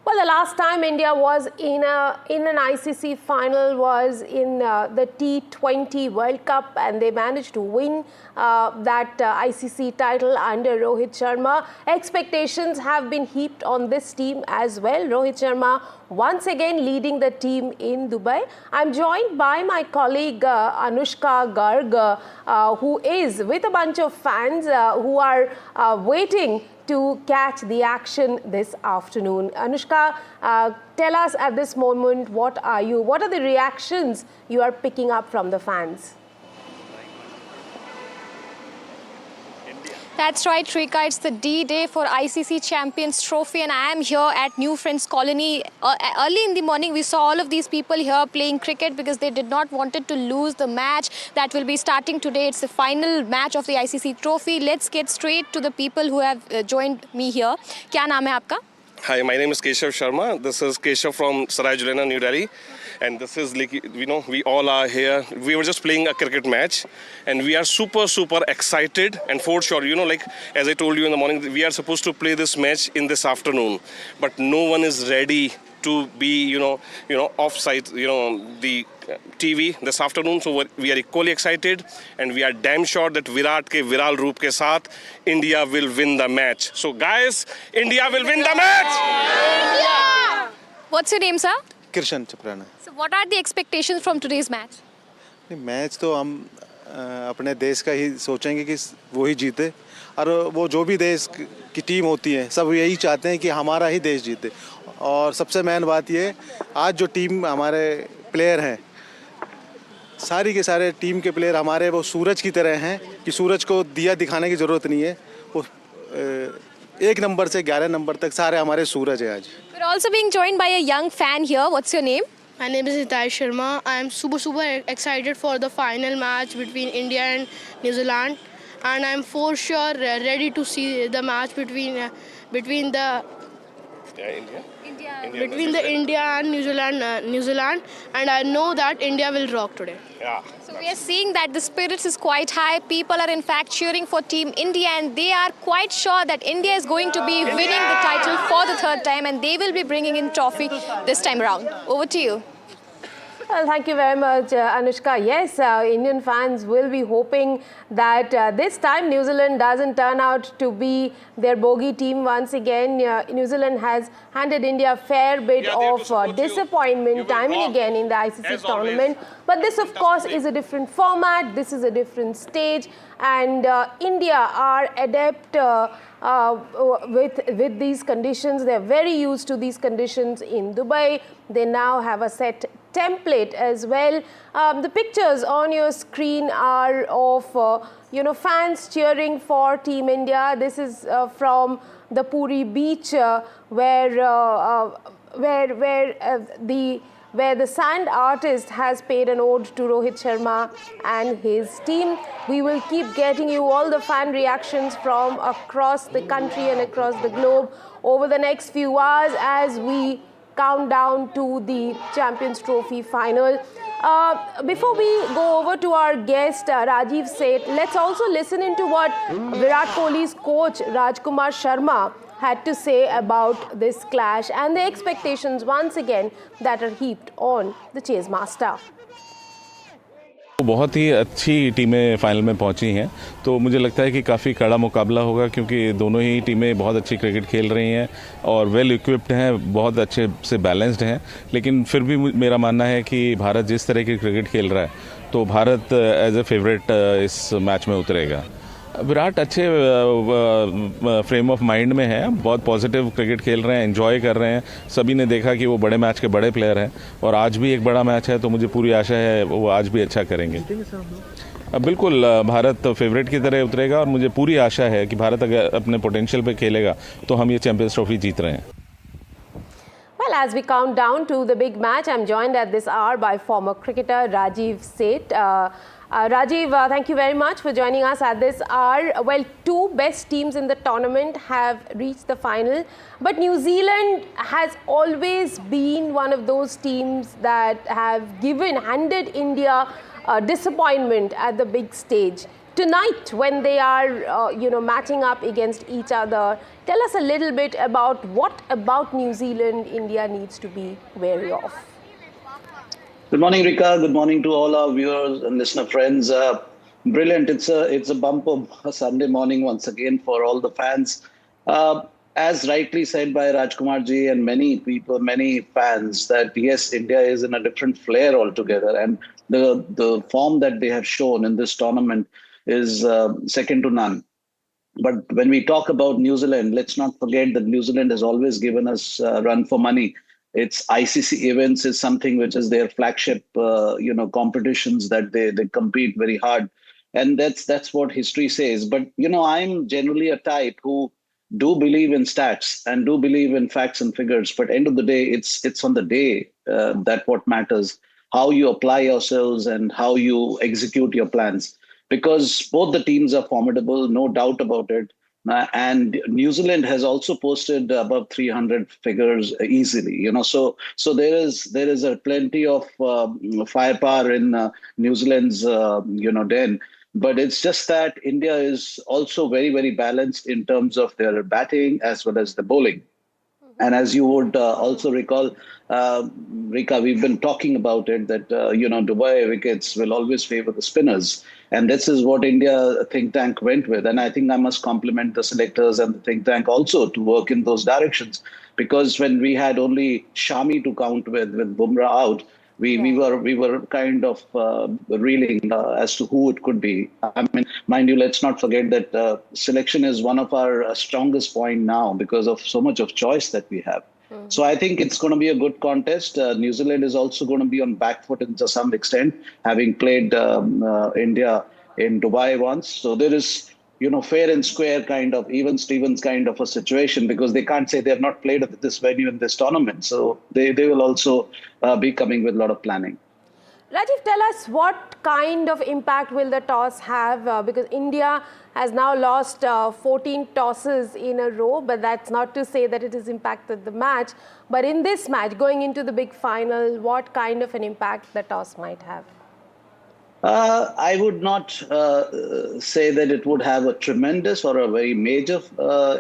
Well, the last time India was in an ICC final was in the T20 World Cup, and they managed to win that ICC title under Rohit Sharma. Expectations have been heaped on this team as well. Rohit Sharma once again leading the team in Dubai. I'm joined by my colleague Anushka Garg, who is with a bunch of fans who are waiting to catch the action this afternoon. Anushka, tell us at this moment, what are the reactions you are picking up from the fans? That's right, Shrika. It's the D-Day for ICC Champions Trophy, and I am here at New Friends Colony. Early in the morning, we saw all of these people here playing cricket because they did not wanted to lose the match that will be starting today. It's the final match of the ICC Trophy. Let's get straight to the people who have joined me here. Kya naam hai aapka? Hi, my name is Keshav Sharma. This is Keshav from Sarai Julena, New Delhi. And this is, like, we all are here. We were just playing a cricket match. And we are super excited. And for sure, like, as I told you in the morning, we are supposed to play this match in this afternoon. But no one is ready to be, offside, the TV this afternoon. So we are equally excited, and we are damn sure that Virat ke viral roop ke saath, India will win the match. So guys, India will win the match! India! What's your name, sir? Kirshan Chaprana. So what are the expectations from today's match? Match तो हम अपने देश का ही सोचेंगे कि वो ही जीते, और वो जो भी देश की टीम होती है सब यही चाहते हैं कि हमारा ही देश जीते. और सबसे मेन बात ये, आज जो टीम हमारे प्लेयर हैं, सारी के सारे टीम के प्लेयर हमारे वो सूरज की तरह हैं कि सूरज को दिया दिखाने की ज़रूरत नहीं है. वो 1 नंबर से 11 नंबर तक सारे हमारे सूरज है आज. We're also being joined by a young fan here. What's your name? My name is Hitesh Sharma. I am super excited for the final match between India and New Zealand, and I'm for sure ready to see the match between the India and New Zealand, and I know that India will rock today. Yeah. So we are seeing that the spirits is quite high. People are in fact cheering for Team India, and they are quite sure that India is going to be winning the title for the 3rd time, and they will be bringing in trophy this time around. Over to you. Well, thank you very much, Anushka. Yes, Indian fans will be hoping that this time New Zealand doesn't turn out to be their bogey team once again. New Zealand has handed India a fair bit of disappointment time and again in the ICC tournament. But this, of course, is a different format. This is a different stage. And India are adept with these conditions. They're very used to these conditions in Dubai. They now have a set template as well. The pictures on your screen are of fans cheering for Team India. This is from the Puri beach where the sand artist has paid an ode to Rohit Sharma and his team. We will keep getting you all the fan reactions from across the country and across the globe over the next few hours as we count down to the Champions Trophy final. Before we go over to our guest, Rajiv Seth, let's also listen into what Virat Kohli's coach, Rajkumar Sharma, had to say about this clash and the expectations once again that are heaped on the chase master. बहुत ही अच्छी टीमें final में पहुंची हैं, तो मुझे लगता है कि काफ़ी कड़ा मुकाबला होगा, क्योंकि दोनों ही टीमें बहुत अच्छी क्रिकेट खेल रही हैं और वेल इक्विप्ड हैं, बहुत अच्छे से बैलेंस्ड हैं. लेकिन फिर भी मेरा मानना है कि भारत जिस तरह की क्रिकेट खेल रहा है, तो भारत एज ए फेवरेट इस मैच में उतरेगा. विराट अच्छे फ्रेम ऑफ माइंड में है, बहुत पॉजिटिव क्रिकेट खेल रहे हैं, एंजॉय कर रहे हैं. सभी ने देखा कि वो बड़े मैच के बड़े प्लेयर हैं, और आज भी एक बड़ा मैच है, तो मुझे पूरी आशा है वो आज भी अच्छा करेंगे. बिल्कुल भारत फेवरेट की तरह उतरेगा, और मुझे पूरी आशा है कि भारत अगर अपने पोटेंशियल पे खेलेगा तो हम ये चैंपियंस ट्रॉफी जीत रहे हैं. Well, as we count down to the big match, I'm joined at this hour by former cricketer Rajiv Seth. Rajiv, thank you very much for joining us at this hour. Well, 2 best teams in the tournament have reached the final, but New Zealand has always been one of those teams that have handed India disappointment at the big stage. tonight when they are, matching up against each other, tell us a little bit about what about New Zealand India needs to be wary of. Good morning, Rika. Good morning to all our viewers and listener friends. Brilliant. It's a bumper Sunday morning once again for all the fans. As rightly said by Rajkumar ji and many people, many fans, that yes, India is in a different flair altogether, and the form that they have shown in this tournament is second to none. But when we talk about New Zealand, let's not forget that New Zealand has always given us run for money. Its ICC events is something which is their flagship, competitions that they compete very hard, and that's what history says. But I'm generally a type who do believe in stats and do believe in facts and figures. But end of the day, it's on the day that what matters, how you apply yourselves and how you execute your plans. Because both the teams are formidable, no doubt about it. And New Zealand has also posted above 300 figures easily. So there is a plenty of firepower in New Zealand's den. But it's just that India is also very, very balanced in terms of their batting as well as the bowling. And as you would also recall, Rika, we've been talking about it, that, Dubai wickets will always favor the spinners. And this is what India think tank went with. And I think I must compliment the selectors and the think tank also to work in those directions. Because when we had only Shami to count with Bumrah out, we were kind of reeling as to who it could be. I mean, mind you, let's not forget that selection is one of our strongest point now because of so much of choice that we have. So I think it's going to be a good contest. New Zealand is also going to be on back foot to some extent, having played India in Dubai once. So there is, fair and square kind of, even Stevens kind of a situation, because they can't say they have not played at this venue in this tournament. So they will also be coming with a lot of planning. Rajiv, tell us what kind of impact will the toss have? Because India has now lost 14 tosses in a row, but that's not to say that it has impacted the match. But in this match, going into the big final, what kind of an impact the toss might have? I would not say that it would have a tremendous or a very major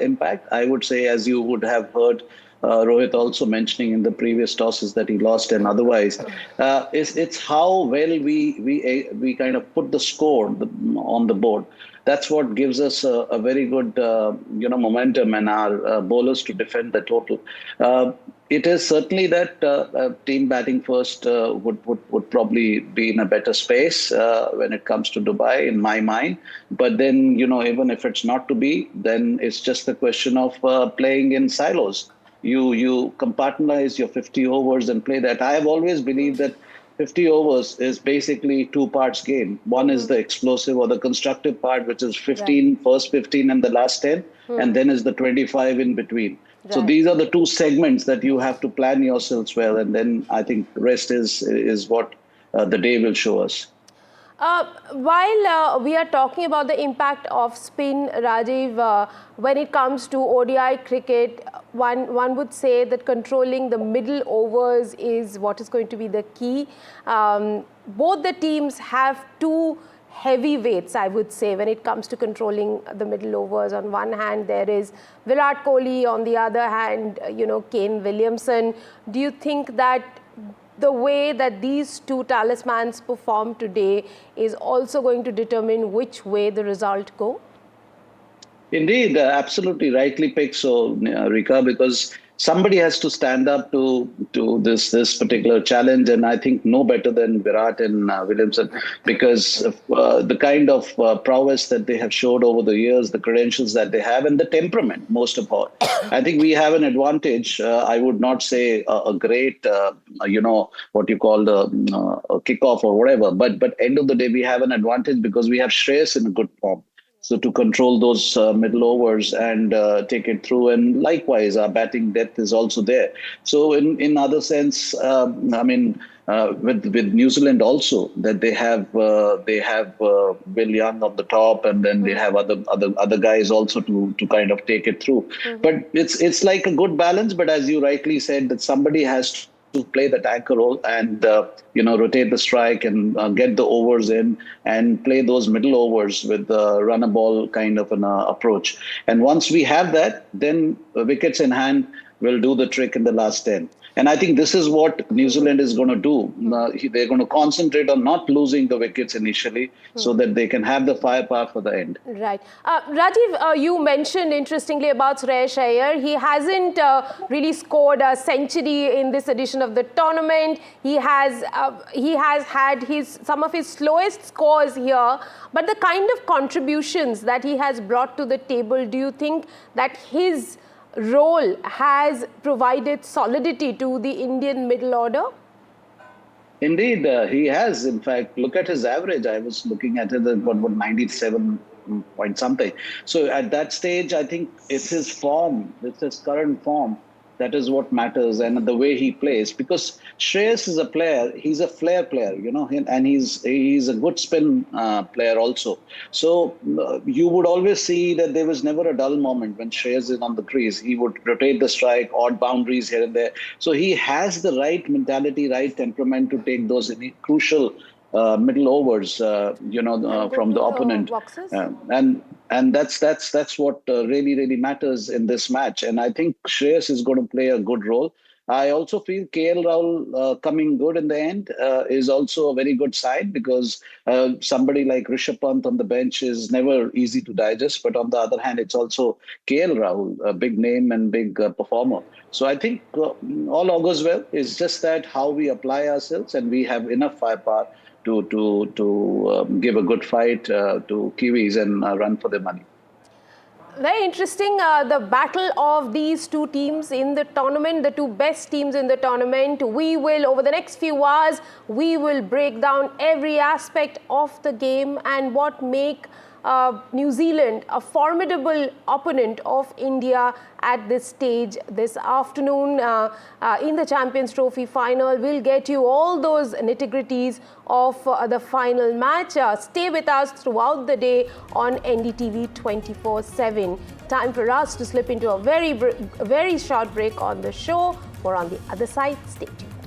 impact. I would say, as you would have heard Rohit also mentioning in the previous tosses that he lost and otherwise, it's how well we kind of put the score on the board. That's what gives us a very good momentum and our bowlers to defend the total. It is certainly that team batting first would probably be in a better space when it comes to Dubai, in my mind. But then, even if it's not to be, then it's just the question of playing in silos. You compartmentalize your 50 overs and play that. I have always believed that 50 overs is basically two parts game. One is the explosive or the constructive part, which is 15, first 15 and the last 10, and then is the 25 in between. Right. So these are the two segments that you have to plan yourselves well, and then I think rest is what the day will show us. While we are talking about the impact of spin, Rajiv, when it comes to ODI cricket, one would say that controlling the middle overs is what is going to be the key. Both the teams have two heavyweights, I would say, when it comes to controlling the middle overs. On one hand, there is Virat Kohli. On the other hand, Kane Williamson. Do you think that the way that these two talismans perform today is also going to determine which way the result go? Indeed, absolutely rightly picked, so Rika, because somebody has to stand up to this particular challenge, and I think no better than Virat and Williamson, because the kind of prowess that they have showed over the years, the credentials that they have, and the temperament, most of all. I think we have an advantage. I would not say a great, what you call the kickoff or whatever, but end of the day, we have an advantage because we have Shreyas in good form. So to control those middle overs and take it through, and likewise our batting depth is also there. So in other sense, with New Zealand also, that they have Will Young on the top, and then they have other guys also to kind of take it through. But it's like a good balance. But as you rightly said, that somebody has to play that anchor role and rotate the strike and get the overs in and play those middle overs with the run a ball kind of an approach. And once we have that, then wickets in hand will do the trick in the last 10. And I think this is what New Zealand is going to do. They're going to concentrate on not losing the wickets initially so that they can have the firepower for the end. Right. Rajiv, you mentioned interestingly about Shreyas Iyer. He hasn't really scored a century in this edition of the tournament. He has had some of his slowest scores here. But the kind of contributions that he has brought to the table, do you think that his role has provided solidity to the Indian middle order? Indeed, he has. In fact, look at his average. I was looking at it at 97 point something. So at that stage, I think it's his form, it's his current form. That is what matters, and the way he plays. Because Shreyas is a player, he's a flair player, and he's a good spin player also. So you would always see that there was never a dull moment when Shreyas is on the crease. He would rotate the strike, odd boundaries here and there. So he has the right mentality, right temperament to take those crucial middle overs, from the opponent, and that's what really matters in this match. And I think Shreyas is going to play a good role. I also feel KL Rahul coming good in the end is also a very good sign, because somebody like Rishabh Pant on the bench is never easy to digest. But on the other hand, it's also KL Rahul, a big name and big performer. So I think all augurs well. It's just that how we apply ourselves, and we have enough firepower to give a good fight to Kiwis and run for their money. Very interesting, the battle of these two teams in the tournament, the two best teams in the tournament. We will, over the next few hours, we will break down every aspect of the game and what make New Zealand a formidable opponent of India at this stage this afternoon in the Champions Trophy final. We'll get you all those nitty-gritties of the final match. Stay with us throughout the day on NDTV 24/7. Time for us to slip into a very short break on the show. More on the other side. Stay tuned.